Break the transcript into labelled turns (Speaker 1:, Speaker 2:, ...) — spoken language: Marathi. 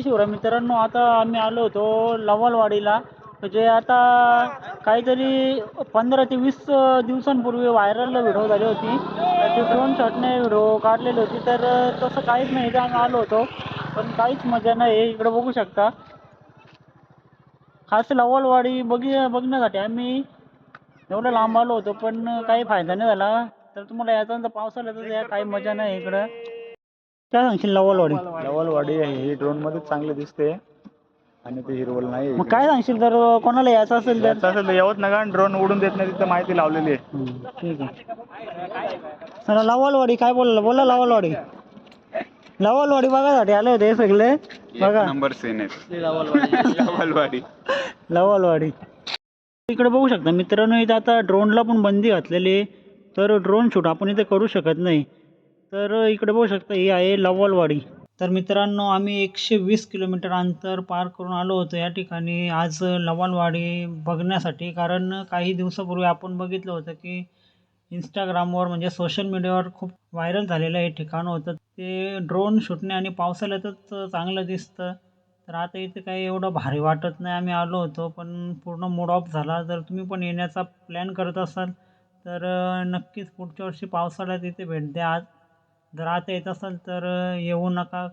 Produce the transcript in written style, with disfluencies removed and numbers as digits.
Speaker 1: शिवराय मित्रांनो, आता आम्ही आलो होतो लवालवाडीला. म्हणजे आता काहीतरी 15 ते 20 दिवसांपूर्वी व्हायरल व्हिडिओ झाली होती. तर ते ड्रोन शॉटने व्हिडिओ काढलेली होती. तर तसं काहीच नाही, इथं आम्ही आलो होतो पण काहीच मजा नाही. इकडे बघू शकता, खास लवालवाडी बघण्यासाठी आम्ही एवढं लांब आलो होतो पण काही फायदा नाही झाला. तर तुम्हाला याचा तर पावसाळ्यात या काही मजा नाही इकडं. काय सांगशील लवालवाडी?
Speaker 2: लवलवाडी ही ड्रोन मध्ये चांगले दिसते आणि ते हिरवल नाही
Speaker 1: मग काय सांगशील जर कोणाला यायचं असेल तर?
Speaker 2: याचं असेल तर यावंच नका. ड्रोन उडून देत नाही तिथं माहिती लावलेली आहे.
Speaker 1: ठीक आहे. चला लवालवाडी काय बोला लवालवाडी. लवालवाडी बघासाठी आले होते सगळे. बघा
Speaker 2: नंबर सीन आहे लवलवाडी.
Speaker 1: लवालवाडी इकडे बघू शकता मित्रांनो. इथं आता ड्रोनला पण बंदी घातलेली आहे. तर ड्रोन शूट आपण इथे करू शकत नाही. तर इकडे बघू शकता ही आहे लवालवाडी. तर मित्रांनो, आम्ही 120 किलोमीटर अंतर पार करून आलो होतो या ठिकाणी आज लवालवाडी बघण्यासाठी. कारण काही दिवसापूर्वी आपण बघितलं होतं की इंस्टाग्रामवर म्हणजे सोशल मीडियावर खूप व्हायरल झालेलं हे ठिकाण होतं. ते ड्रोन शूटने आणि पावसाळ्यातच चांगलं दिसतं. तर आता इथे काही एवढं भारी वाटत नाही. आम्ही आलो होतो पण पूर्ण मूड ऑफ झाला. जर तुम्ही पण येण्याचा प्लॅन करत असाल तर नक्कीच पुढच्या वर्षी पावसाळ्यात इथे भेट द्या. जर आता येत असाल तर येऊ नका.